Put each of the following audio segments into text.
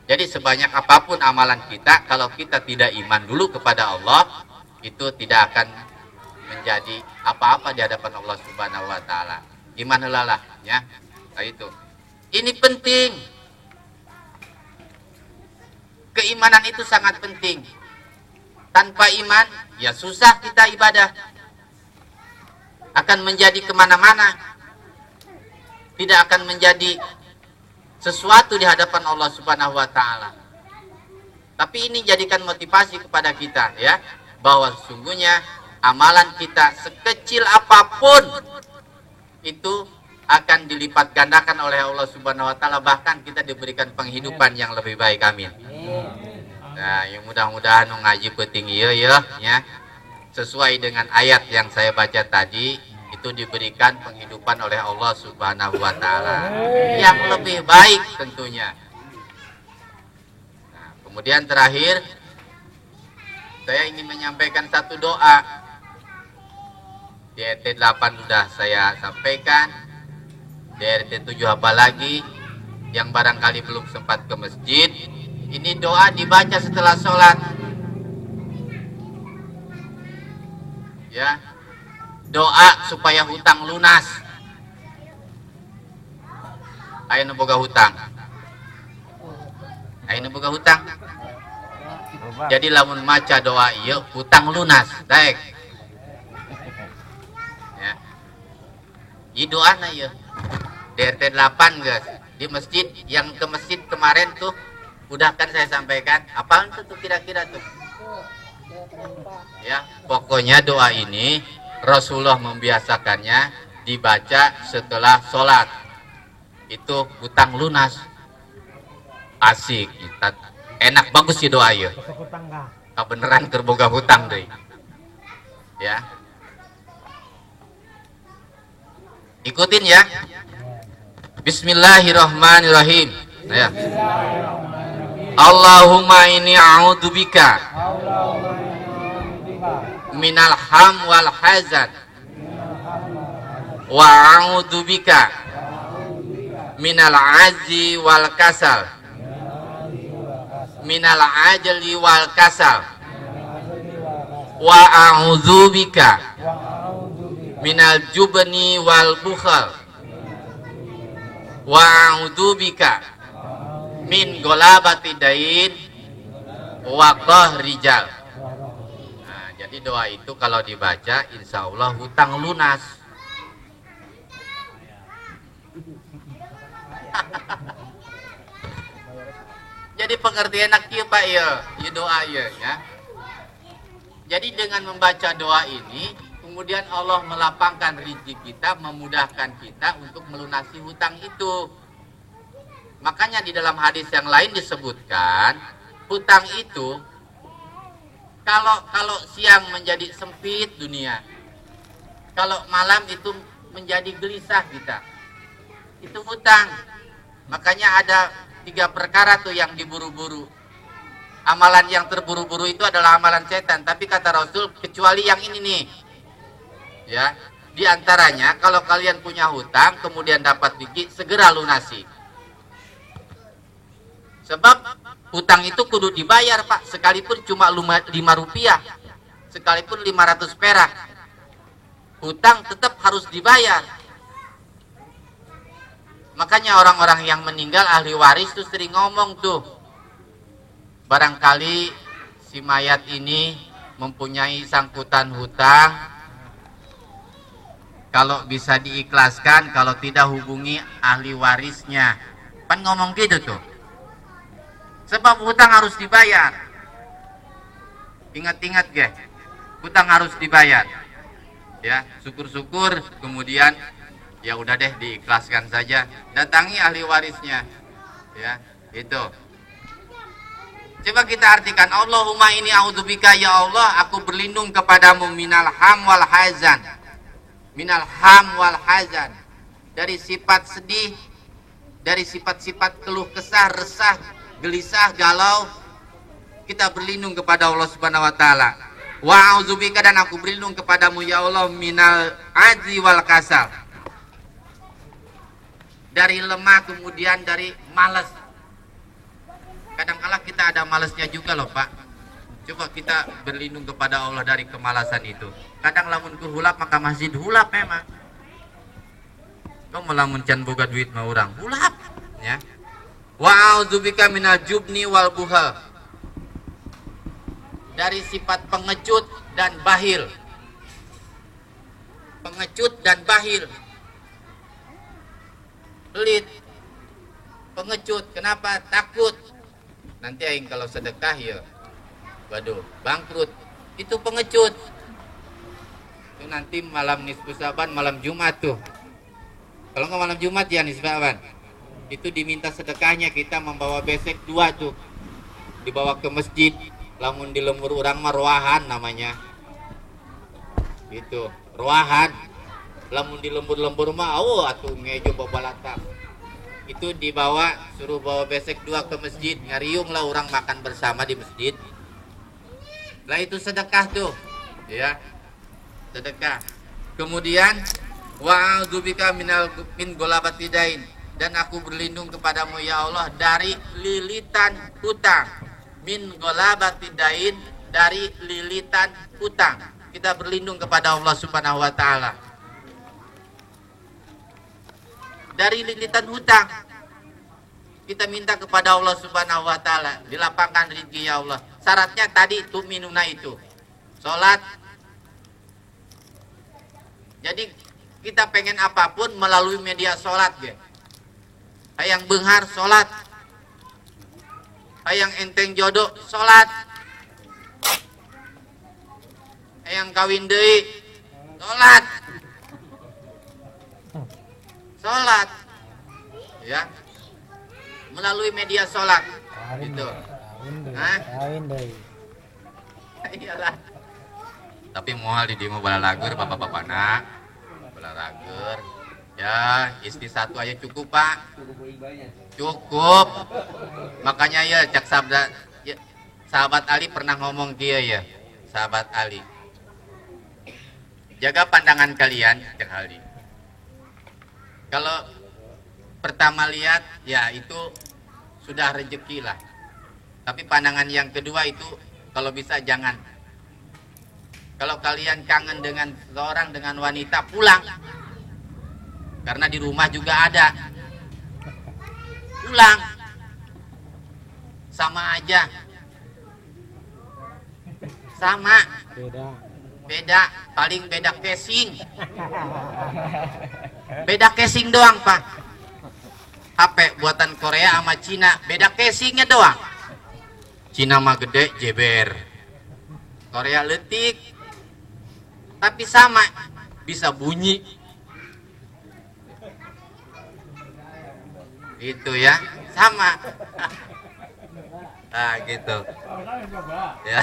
Jadi sebanyak apapun amalan kita, kalau kita tidak iman dulu kepada Allah, itu tidak akan menjadi apa-apa di hadapan Allah Subhanahu wa taala. Iman helalah ya. Nah itu. Ini penting. Keimanan itu sangat penting. Tanpa iman, ya susah kita ibadah. Akan menjadi kemana-mana. Tidak akan menjadi sesuatu di hadapan Allah Subhanahu wa taala. Tapi ini jadikan motivasi kepada kita ya, bahwa sesungguhnya amalan kita sekecil apapun itu akan dilipat gandakan oleh Allah Subhanahu wa taala, bahkan kita diberikan penghidupan yang lebih baik. Amin. Nah, yang mudah-mudahan ngaji penting ya sesuai dengan ayat yang saya baca tadi, itu diberikan penghidupan oleh Allah Subhanahu wa taala yang lebih baik tentunya. Nah, kemudian terakhir saya ingin menyampaikan satu doa. Di RT 8 sudah saya sampaikan. Di RT 7 apa lagi yang barangkali belum sempat ke masjid, ini doa dibaca setelah sholat ya. Doa supaya hutang lunas. Ayo boga hutang. Ayo boga hutang. Jadi lamun maca doa ieu hutang lunas. Daek. Ya. Ieu doana ieu. Di RT 8 guys. Di masjid yang ke masjid kemarin tuh udah kan saya sampaikan. Apaan tuh kira-kira tuh? Ya, pokoknya doa ini Rasulullah membiasakannya dibaca setelah sholat. Itu hutang lunas. Asik, enak bagus sih doa ya. Beneran terboga hutang deh. Ya. Ikutin ya. Bismillahirrahmanirrahim. Ya. Allahumma inni a'udzubika minal ham wal hazan wa a'udzubika minal azzi wal kasal minal ajli wal kasal wa a'udzubika minal jubni wal bukhal wa a'udzubika min golabati dain wa qahrijal. Jadi doa itu kalau dibaca insya Allah hutang lunas. Jadi pengertian nak ya Pak ya doa ya. Jadi dengan membaca doa ini kemudian Allah melapangkan rezeki kita, memudahkan kita untuk melunasi hutang itu. Makanya di dalam hadis yang lain disebutkan hutang itu kalau siang menjadi sempit dunia, kalau malam itu menjadi gelisah kita, itu hutang. Makanya ada 3 perkara tuh yang diburu-buru. Amalan yang terburu-buru itu adalah amalan setan. Tapi kata Rasul kecuali yang ini nih, ya. Di antaranya kalau kalian punya hutang kemudian dapat rezeki segera lunasi. Sebab hutang itu kudu dibayar Pak, sekalipun cuma 5 rupiah, sekalipun 500 perak. Hutang tetap harus dibayar. Makanya orang-orang yang meninggal ahli waris tuh sering ngomong tuh, barangkali si mayat ini mempunyai sangkutan hutang, kalau bisa diikhlaskan, kalau tidak hubungi ahli warisnya. Kan ngomong gitu tuh. Sebab hutang harus dibayar. Ingat-ingat guys, hutang harus dibayar. Ya, syukur-syukur kemudian ya udah deh diikhlaskan saja. Datangi ahli warisnya. Ya, itu. Coba kita artikan, Allahumma inni a'udzubika ya Allah, aku berlindung kepadamu minal ham wal hazan. Minal ham wal hazan. Dari sifat sedih, dari sifat-sifat keluh kesah, resah, gelisah, galau, kita berlindung kepada Allah Subhanahu wa taala. Wa a'udzubika, dan aku berlindung kepadamu ya Allah minal ajzi wal kasal. Dari lemah kemudian dari malas. ada malasnya juga loh Pak. Coba kita berlindung kepada Allah dari kemalasan itu. Kadang lamun ku hulap maka masjid hulap memang. Kau melamun can boga duit mau orang hulap ya. Wa a'udzubika minal jubni wal buhal. Dari sifat pengecut dan bahil. Pengecut dan bahil. Pelit. Pengecut, kenapa? Takut. Nanti aing kalau sedekah ya, waduh, bangkrut. Itu pengecut. Itu nanti malam nisfu Saban, malam Jumat tuh. Kalau nggak malam Jumat ya nisfu Saban. Itu diminta sedekahnya, kita membawa besek 2 tuh. Dibawa ke masjid, lamun di lembur orang mah ruahan namanya. Gitu, ruahan. Lamun di lembur-lembur mah atuh ngejo babalata. Itu dibawa, suruh bawa besek 2 ke masjid, ngariung lah orang makan bersama di masjid. Lah itu sedekah tuh, ya, sedekah. Kemudian wa'udzubika min golabati dain, dan aku berlindung kepadamu ya Allah dari lilitan hutang. Min golabati dain, dari lilitan hutang. Kita berlindung kepada Allah Subhanahu wa taala dari lilitan hutang. Kita minta kepada Allah Subhanahu wa taala, dilapangkan rezeki ya Allah. Syaratnya tadi tuh minuna itu. Salat. Jadi kita pengen apapun melalui media salat ge. Hayang beunghar salat. Hayang enteng jodoh salat. Hayang kawin deui salat. Sholat ya melalui media sholat gitu. Iyalah. Tapi moal di dieu bala lager bapak-bapak nak bala lager ya, istri 1 aja cukup Pak, cukup. Makanya ya cak ya, sahabat Ali pernah ngomong dia ya, sahabat Ali, jaga pandangan kalian cak Ali. Kalau pertama lihat ya itu sudah rezeki lah. Tapi pandangan yang kedua itu kalau bisa jangan. Kalau kalian kangen dengan seorang, dengan wanita, pulang. Karena di rumah juga ada. Pulang. Sama aja. Sama. Beda, paling beda casing. Beda casing doang Pak. HP buatan Korea sama Cina, beda casingnya doang. Cina mah gede, jeber. Korea letik. Tapi sama, bisa bunyi. Itu ya, sama. Nah gitu. Ya.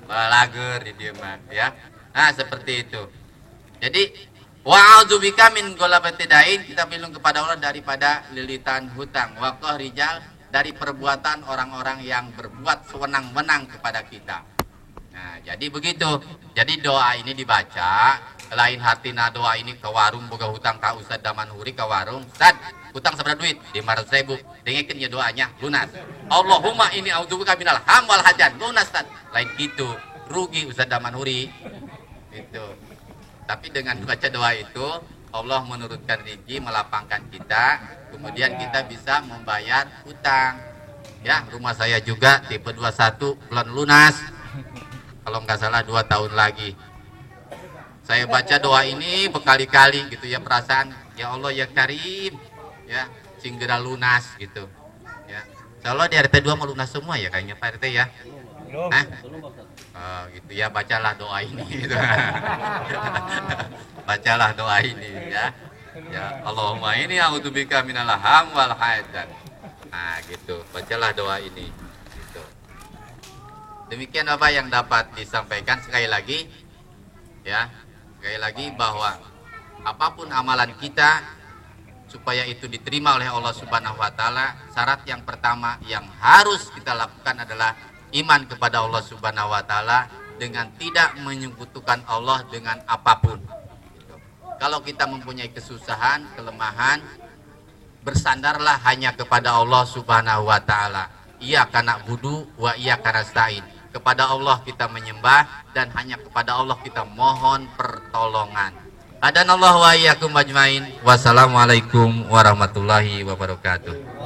Balager di dia mah ya. Nah seperti itu. Jadi wa'udzubika min golabati dain, kita berlindung kepada Allah daripada lilitan hutang. Waqah rijal, dari perbuatan orang-orang yang berbuat sewenang-wenang kepada kita. Nah jadi begitu. Jadi doa ini dibaca, lain hatina doa ini ke warung boga hutang ka Ustad Damanhuri ke warung. Ustad, hutang seberapa duit? 500.000. Dengekin ya doanya, lunas. Allahumma ini a'udzubika minal ham wal hajan, lunas Ustad. Lain gitu, rugi Ustad Damanhuri. Itu. Tapi dengan baca doa itu Allah menurunkan rezeki, melapangkan kita, kemudian kita bisa membayar hutang. Ya, rumah saya juga tipe 21 belum lunas. Kalau nggak salah 2 tahun lagi. Saya baca doa ini berkali-kali gitu ya, perasaan ya Allah ya Karim, ya segera lunas gitu. Ya. Insyaallah di RT 2 mau lunas semua ya kayaknya Pak RT ya. Oh, gitu ya, bacalah doa ini gitu. Bacalah doa ini ya. Ya Allahumma ini a'udzubika minal ham wal hadan. Nah gitu, bacalah doa ini gitu. Demikian apa yang dapat disampaikan. Sekali lagi ya, sekali lagi bahwa apapun amalan kita supaya itu diterima oleh Allah Subhanahu wa taala, syarat yang pertama yang harus kita lakukan adalah iman kepada Allah Subhanahu wa taala dengan tidak menyekutukan Allah dengan apapun. Kalau kita mempunyai kesusahan, kelemahan, bersandarlah hanya kepada Allah Subhanahu wa taala. Iyyaka na'budu wa iyyaka nasta'in. Kepada Allah kita menyembah dan hanya kepada Allah kita mohon pertolongan. Hadanallahu wa iyyakum ajmain. Wassalamualaikum warahmatullahi wabarakatuh.